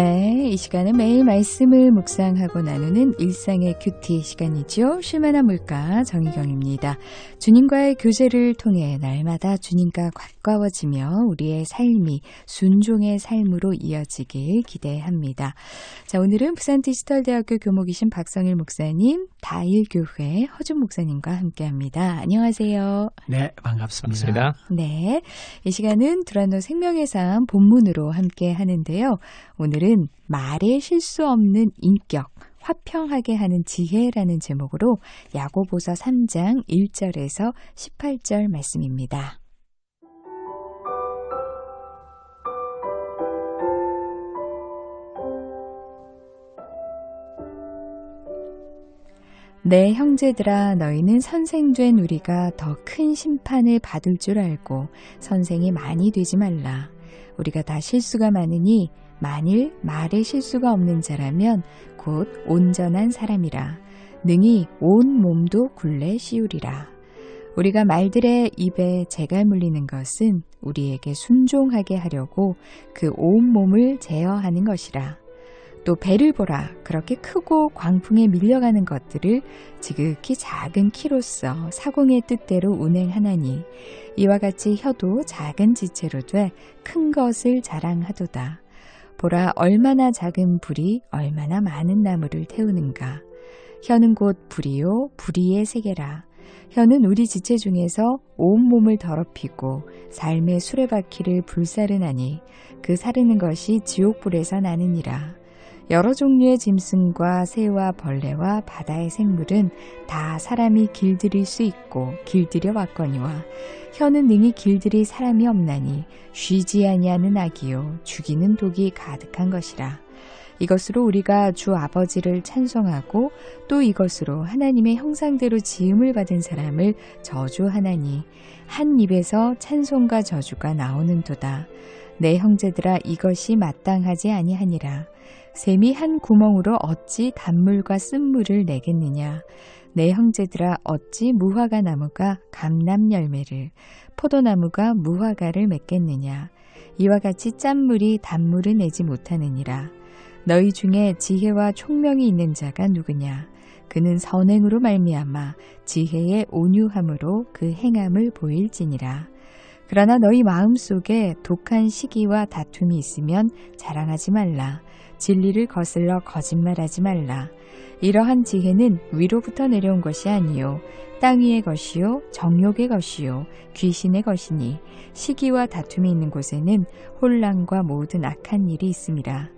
네, 이 시간은 매일 말씀을 묵상하고 나누는 일상의 큐티 시간이죠. 쉴만한 물가 정희경입니다. 주님과의 교제를 통해 날마다 주님과 가까워지며 우리의 삶이 순종의 삶으로 이어지길 기대합니다. 자, 오늘은 부산디지털대학교 교목이신 박성일 목사님, 다일교회 허준 목사님과 함께합니다. 안녕하세요. 네, 반갑습니다. 네, 이 시간은 두란노 생명의 삶 본문으로 함께 하는데요. 오늘은 말에 실수 없는 인격, 화평하게 하는 지혜라는 제목으로 야고보서 3장 1절에서 18절 말씀입니다. 내 형제들아, 너희는 선생된 우리가 더 큰 심판을 받을 줄 알고 선생이 많이 되지 말라. 우리가 다 실수가 많으니 만일 말에 실수가 없는 자라면 곧 온전한 사람이라. 능히 온 몸도 굴레 씌우리라. 우리가 말들의 입에 재갈 물리는 것은 우리에게 순종하게 하려고 그 온 몸을 제어하는 것이라. 또 배를 보라. 그렇게 크고 광풍에 밀려가는 것들을 지극히 작은 키로서 사공의 뜻대로 운행하나니 이와 같이 혀도 작은 지체로 돼 큰 것을 자랑하도다. 보라, 얼마나 작은 불이 얼마나 많은 나무를 태우는가. 혀는 곧 불이요 불의의 세계라. 혀는 우리 지체 중에서 온몸을 더럽히고 삶의 수레바퀴를 불사르나니 그 사르는 것이 지옥불에서 나느니라. 여러 종류의 짐승과 새와 벌레와 바다의 생물은 다 사람이 길들일 수 있고 길들여 왔거니와 혀는 능히 길들일 사람이 없나니 쉬지 아니하는 악이요 죽이는 독이 가득한 것이라. 이것으로 우리가 주 아버지를 찬송하고 또 이것으로 하나님의 형상대로 지음을 받은 사람을 저주하나니 한 입에서 찬송과 저주가 나오는도다. 내 형제들아, 이것이 마땅하지 아니하니라. 샘이 한 구멍으로 어찌 단물과 쓴물을 내겠느냐. 내 형제들아, 어찌 무화과 나무가 감람 열매를, 포도나무가 무화과를 맺겠느냐. 이와 같이 짠물이 단물을 내지 못하느니라. 너희 중에 지혜와 총명이 있는 자가 누구냐. 그는 선행으로 말미암아 지혜의 온유함으로 그 행함을 보일지니라. 그러나 너희 마음속에 독한 시기와 다툼이 있으면 자랑하지 말라. 진리를 거슬러 거짓말하지 말라. 이러한 지혜는 위로부터 내려온 것이 아니요 땅 위의 것이요 정욕의 것이요 귀신의 것이니 시기와 다툼이 있는 곳에는 혼란과 모든 악한 일이 있음이라.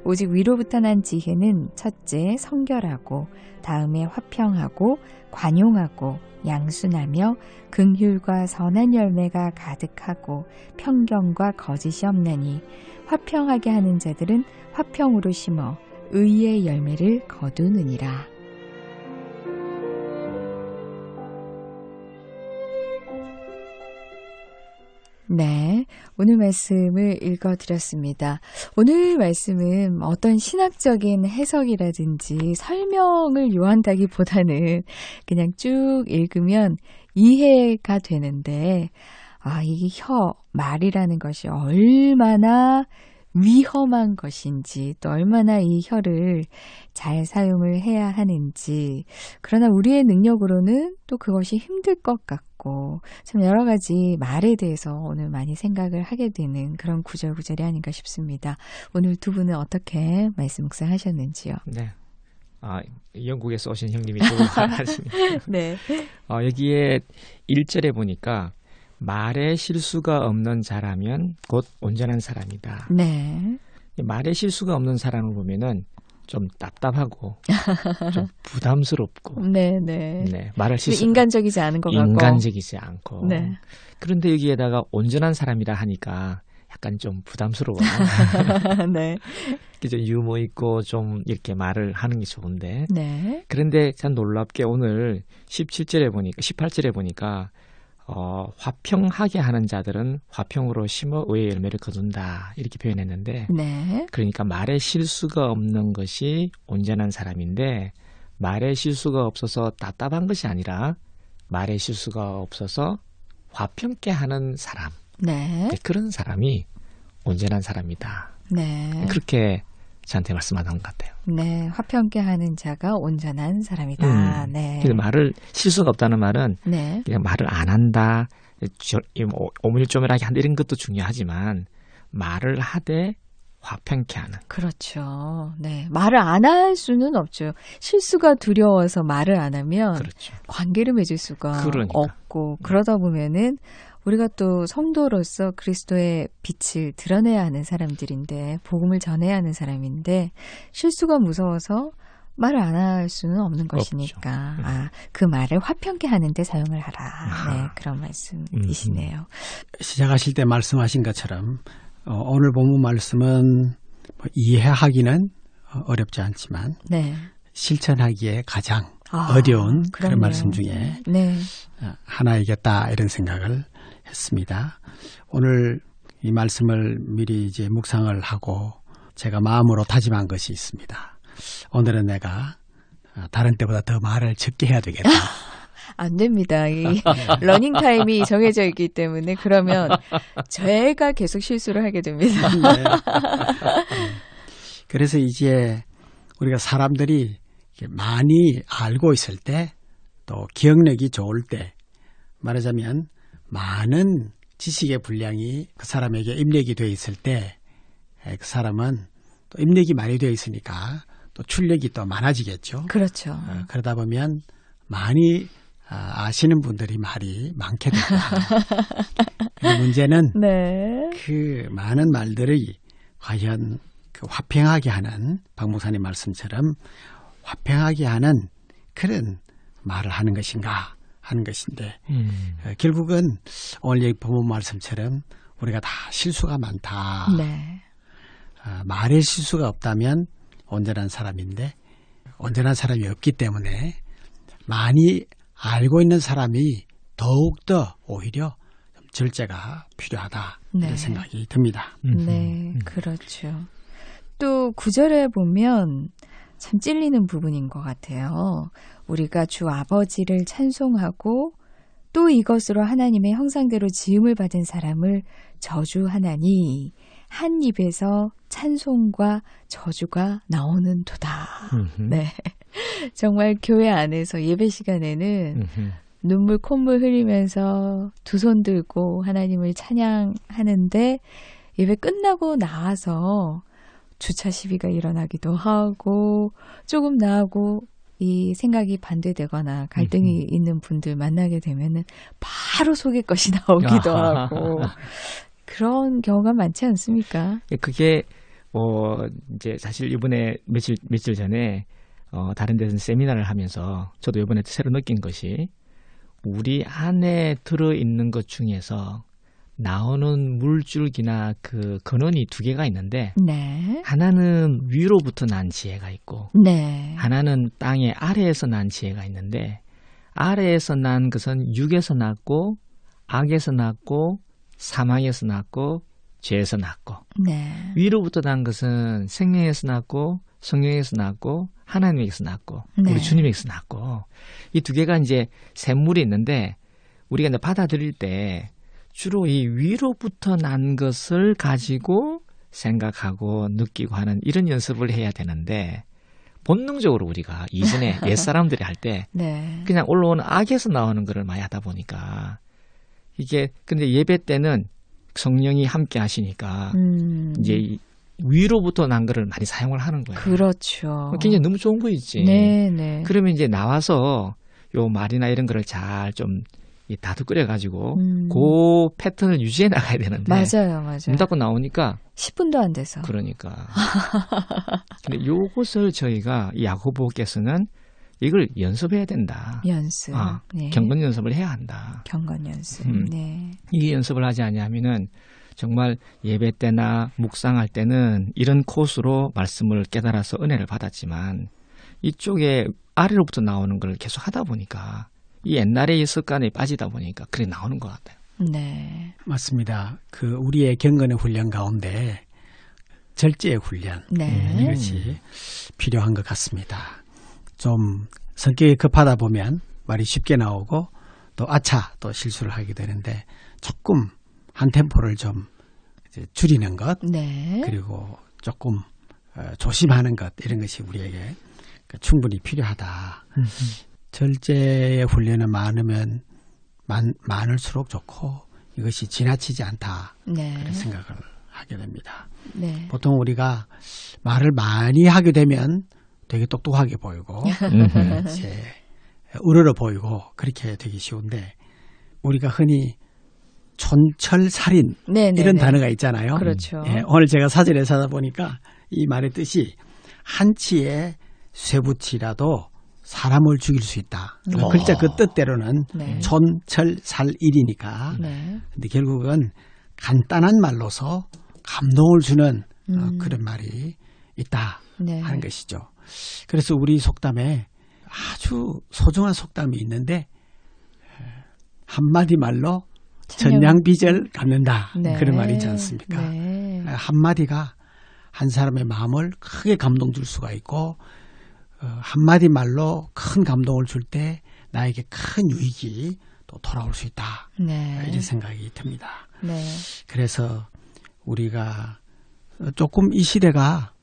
오직 위로부터 난 지혜는 첫째 성결하고 다음에 화평하고 관용하고 양순하며 긍휼과 선한 열매가 가득하고 편견과 거짓이 없나니 화평하게 하는 자들은 화평으로 심어 의의 열매를 거두느니라. 네, 오늘 말씀을 읽어드렸습니다. 오늘 말씀은 어떤 신학적인 해석이라든지 설명을 요한다기보다는 그냥 쭉 읽으면 이해가 되는데, 이 말이라는 것이 얼마나 위험한 것인지, 또 얼마나 이 혀를 잘 사용을 해야 하는지, 그러나 우리의 능력으로는 또 그것이 힘들 것 같고, 참 여러 가지 말에 대해서 오늘 많이 생각을 하게 되는 그런 구절구절이 아닌가 싶습니다. 오늘 두 분은 어떻게 말씀 묵상하셨는지요? 네. 영국에서 오신 형님이 좋은 말 하시니까. 네. 여기에 1절에 보니까 말에 실수가 없는 자라면 곧 온전한 사람이다. 네. 말에 실수가 없는 사람을 보면은 좀 답답하고 좀 부담스럽고 네네. 네, 말을 실수 인간적이지 않은 것 같고 인간적이지 않고 네. 그런데 여기에다가 온전한 사람이라 하니까 약간 좀 부담스러워요. 네. 좀 유머 있고 좀 이렇게 말을 하는 게 좋은데 네. 그런데 참 놀랍게 오늘 18절에 보니까 화평하게 하는 자들은 화평으로 심어 의의 열매를 거둔다 이렇게 표현했는데 네. 그러니까 말에 실수가 없는 것이 온전한 사람인데 말에 실수가 없어서 답답한 것이 아니라 말에 실수가 없어서 화평케 하는 사람 네. 그런 사람이 온전한 사람이다. 네. 그렇게 저한테 말씀하던 것 같아요. 네, 화평케 하는 자가 온전한 사람이다. 네. 그래서 말을 실수가 없다는 말은 네. 그냥 말을 안 한다, 오밀조밀하게 한다 이런 것도 중요하지만 말을 하되 화평케 하는. 그렇죠. 네. 말을 안 할 수는 없죠. 실수가 두려워서 말을 안 하면 그렇죠. 관계를 맺을 수가 그러니까. 없고 그러다 보면은 우리가 또 성도로서 그리스도의 빛을 드러내야 하는 사람들인데 복음을 전해야 하는 사람인데 실수가 무서워서 말을 안 할 수는 없는 것이니까 그 말을 화평케 하는데 사용을 하라. 네, 그런 말씀이시네요. 시작하실 때 말씀하신 것처럼 오늘 본문 말씀은 이해하기는 어렵지 않지만 네. 실천하기에 가장 어려운 그런 그럼요. 말씀 중에 네. 하나이겠다 이런 생각을 했습니다. 오늘 이 말씀을 미리 이제 묵상을 하고 제가 마음으로 다짐한 것이 있습니다. 오늘은 내가 다른 때보다 더 말을 적게 해야 되겠다. 안 됩니다. 이 러닝 타임이 정해져 있기 때문에 그러면 제가 계속 실수를 하게 됩니다. 네. 그래서 이제 우리가 사람들이 많이 알고 있을 때 또 기억력이 좋을 때 말하자면 많은 지식의 분량이 그 사람에게 입력이 되어 있을 때 그 사람은 또 입력이 많이 되어 있으니까 또 출력이 또 많아지겠죠. 그렇죠. 그러다 보면 많이 아시는 분들이 말이 많게 됩니다. 문제는 네. 그 많은 말들이 과연 그 화평하게 하는 박 목사님 말씀처럼 화평하게 하는 그런 말을 하는 것인가 하는 것인데 결국은 오늘 여기 본문 말씀처럼 우리가 다 실수가 많다. 네. 말에 실수가 없다면 온전한 사람인데 온전한 사람이 없기 때문에 많이 알고 있는 사람이 더욱더 오히려 절제가 필요하다 네. 이런 생각이 듭니다. 네, 그렇죠. 또 구절에 보면 참 찔리는 부분인 것 같아요. 우리가 주 아버지를 찬송하고 또 이것으로 하나님의 형상대로 지음을 받은 사람을 저주하나니 한 입에서 찬송과 저주가 나오는도다. 네, 정말 교회 안에서 예배 시간에는 눈물 콧물 흘리면서 두 손 들고 하나님을 찬양하는데 예배 끝나고 나와서 주차 시비가 일어나기도 하고 조금 나하고 이 생각이 반대되거나 갈등이 있는 분들 만나게 되면은 바로 속의 것이 나오기도 하고 그런 경우가 많지 않습니까? 그게 이제 사실 이번에 며칠 전에 다른 데서 세미나를 하면서 저도 이번에 새로 느낀 것이 우리 안에 들어있는 것 중에서 나오는 물줄기나 그 근원이 두 개가 있는데 네. 하나는 위로부터 난 지혜가 있고 네. 하나는 땅의 아래에서 난 지혜가 있는데 아래에서 난 것은 육에서 났고 악에서 났고 사망에서 났고 죄에서 났고 네. 위로부터 난 것은 생명에서 났고 성령에서 났고 하나님에게서 났고 네. 우리 주님에게서 났고 이 두 개가 이제 샘물이 있는데 우리가 이제 받아들일 때 주로 이 위로부터 난 것을 가지고 생각하고 느끼고 하는 이런 연습을 해야 되는데 본능적으로 우리가 이전에 옛사람들이 할 때 네. 그냥 올라오는 악에서 나오는 것을 많이 하다 보니까 이게 근데 예배 때는 성령이 함께 하시니까 이제 이 위로부터 난 거를 많이 사용을 하는 거예요. 그렇죠. 굉장히 너무 좋은 거 있지. 네, 네. 그러면 이제 나와서 요 말이나 이런 거를 잘 좀 다듬거려 가지고 그 패턴을 유지해 나가야 되는데 맞아요. 문 닫고 나오니까 10분도 안 돼서. 그러니까. 근데 요것을 저희가 야고보께서는 이걸 연습해야 된다. 연습. 네. 경건 연습을 해야 한다. 경건 연습. 네. 이 연습을 하지 않으면은 정말 예배 때나 묵상할 때는 이런 코스로 말씀을 깨달아서 은혜를 받았지만 이쪽에 아래로부터 나오는 걸 계속 하다 보니까 이 옛날의 이 습관에 빠지다 보니까 그래 나오는 것 같아요. 네. 맞습니다. 그 우리의 경건의 훈련 가운데 절제의 훈련 네. 이것이 필요한 것 같습니다. 좀 성격이 급하다 보면 말이 쉽게 나오고 또 아차 또 실수를 하게 되는데 조금 한 템포를 좀 이제 줄이는 것 네. 그리고 조금 조심하는 것 이런 것이 우리에게 충분히 필요하다. 절제의 훈련은 많을수록 좋고 이것이 지나치지 않다. 네. 그런 생각을 하게 됩니다. 네. 보통 우리가 말을 많이 하게 되면 되게 똑똑하게 보이고 이제 우러러 보이고 그렇게 되기 쉬운데 우리가 흔히 촌철살인 이런 단어가 있잖아요. 그렇죠. 예, 오늘 제가 사전에 찾아보니까 이 말의 뜻이 한치의 쇠붙이라도 사람을 죽일 수 있다. 글자 그 뜻대로는 네. 촌철살인이니까. 네. 근데 결국은 간단한 말로서 감동을 주는 그런 말이 있다 네. 하는 것이죠. 그래서 우리 속담에 아주 소중한 속담이 있는데 한마디 말로 전량비절 갚는다. 네. 그런 말이 있지 않습니까? 네. 한마디가 한 사람의 마음을 크게 감동 줄 수가 있고 한마디 말로 큰 감동을 줄 때 나에게 큰 유익이 또 돌아올 수 있다. 네. 이런 생각이 듭니다. 네. 그래서 우리가 조금 이 시대가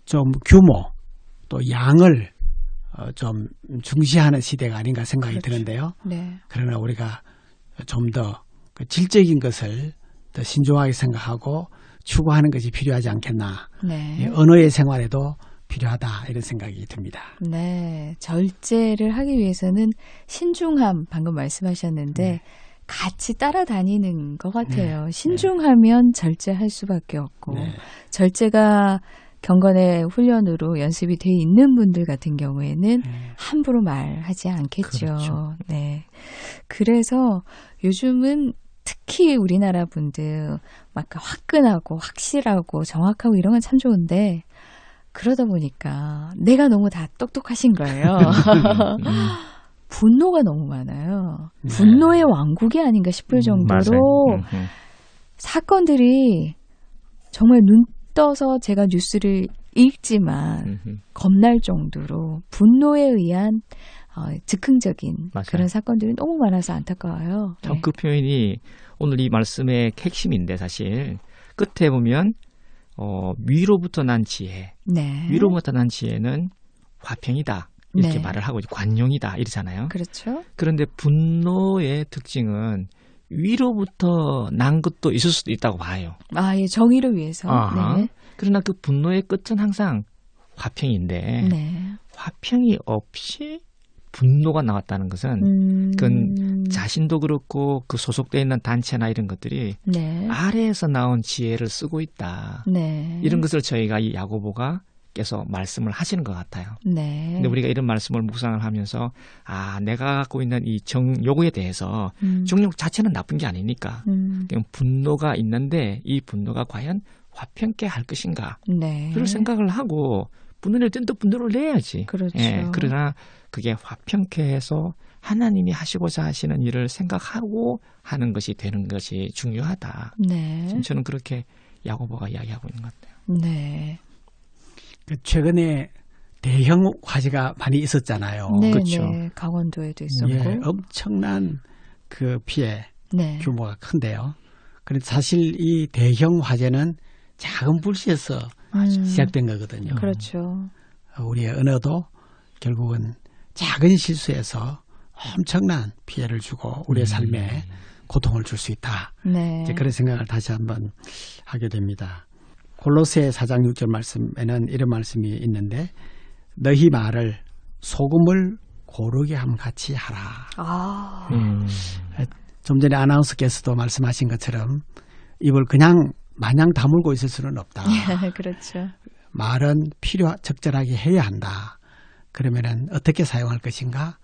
좀 규모 또 양을 좀 중시하는 시대가 아닌가 생각이 드는데요. 네. 그러나 우리가 좀 더 질적인 것을 더 신중하게 생각하고 추구하는 것이 필요하지 않겠나. 네. 언어의 생활에도 필요하다 이런 생각이 듭니다. 네. 절제를 하기 위해서는 신중함 방금 말씀하셨는데 같이 따라다니는 것 같아요. 신중하면 절제할 수밖에 없고 절제가 경건의 훈련으로 연습이 돼 있는 분들 같은 경우에는 함부로 말하지 않겠죠. 그렇죠. 네. 그래서 요즘은 특히 우리나라 분들 막 화끈하고 확실하고 정확하고 이런 건 참 좋은데 그러다 보니까 내가 너무 다 똑똑하신 거예요. 분노가 너무 많아요. 분노의 왕국이 아닌가 싶을 정도로 사건들이 정말 눈 떠서 제가 뉴스를 읽지만 겁날 정도로 분노에 의한 즉흥적인 맞아요. 그런 사건들이 너무 많아서 안타까워요. 참 그 표현이 오늘 이 말씀의 핵심인데 사실 끝에 보면 위로부터 난 지혜, 네. 위로부터 난 지혜는 화평이다 이렇게 네. 말을 하고 관용이다 이러잖아요. 그렇죠. 그런데 분노의 특징은 위로부터 난 것도 있을 수도 있다고 봐요. 아, 예, 정의를 위해서. 아하. 네. 그러나 그 분노의 끝은 항상 화평인데 네. 화평이 없이 분노가 나왔다는 것은 그건 자신도 그렇고 그 소속되어 있는 단체나 이런 것들이 네. 아래에서 나온 지혜를 쓰고 있다. 네. 이런 것을 저희가 이 야고보가 계속 말씀을 하시는 것 같아요. 네. 근데 우리가 이런 말씀을 묵상을 하면서 내가 갖고 있는 이 정욕에 대해서 정욕 자체는 나쁜 게 아니니까 그냥 분노가 있는데 이 분노가 과연 화평케 할 것인가 네. 그런 생각을 하고 분노를 땐 또 분노를 내야지. 그렇죠. 예, 그러나 그게 화평케 해서 하나님이 하시고자 하시는 일을 생각하고 하는 것이 되는 것이 중요하다. 네. 지금 저는 그렇게 야고보가 이야기하고 있는 것 같아요. 네. 최근에 대형 화재가 많이 있었잖아요. 네, 그렇죠. 네. 강원도에도 있었고. 예, 엄청난 그 피해 네. 규모가 큰데요. 그런데 사실 이 대형 화재는 작은 불씨에서 시작된 거거든요. 그렇죠. 우리의 언어도 결국은 작은 실수에서 엄청난 피해를 주고 우리의 삶에 고통을 줄 수 있다. 네. 이제 그런 생각을 다시 한번 하게 됩니다. 골로새 4장 6절 말씀에는 이런 말씀이 있는데 너희 말을 소금을 고르게 함 같이 하라. 아. 좀 전에 아나운서께서도 말씀하신 것처럼 입을 그냥 마냥 다물고 있을 수는 없다. 그렇죠. 말은 적절하게 해야 한다. 그러면은 어떻게 사용할 것인가?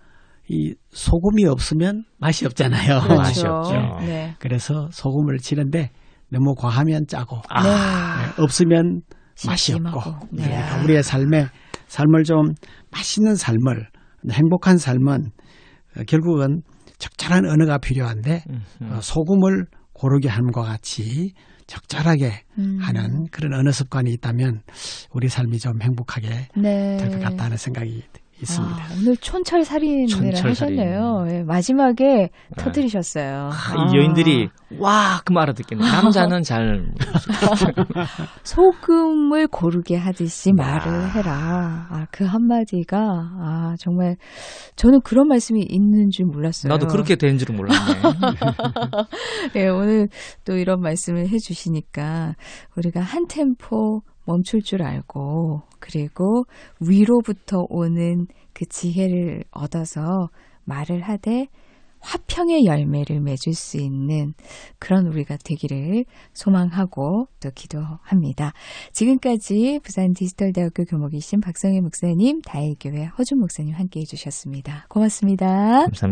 이 소금이 없으면 맛이 없잖아요. 그렇죠. 맛이 없죠. 네. 그래서 소금을 치는데 너무 과하면 짜고 네. 없으면 맛이 심심하고. 없고 네. 그러니까 우리의 삶을 좀 맛있는 삶을 행복한 삶은 결국은 적절한 언어가 필요한데 소금을 고르게 함과 같이 적절하게 하는 그런 언어 습관이 있다면 우리 삶이 좀 행복하게 네. 될 것 같다는 생각이 있습니다. 오늘 촌철살인을 촌철살인. 하셨네요. 예, 마지막에 터뜨리셨어요. 이 여인들이 와 그 말 알아듣겠네. 남자는 잘 소금을 고르게 하듯이 말을 해라. 그 한마디가 정말 저는 그런 말씀이 있는 줄 몰랐어요. 나도 그렇게 된 줄은 몰랐네. 네, 오늘 또 이런 말씀을 해주시니까 우리가 한 템포 멈출 줄 알고 그리고 위로부터 오는 그 지혜를 얻어서 말을 하되 화평의 열매를 맺을 수 있는 그런 우리가 되기를 소망하고 또 기도합니다. 지금까지 부산 디지털대학교 교목이신 박성희 목사님, 다일교회 허준 목사님 함께해 주셨습니다. 고맙습니다. 감사합니다.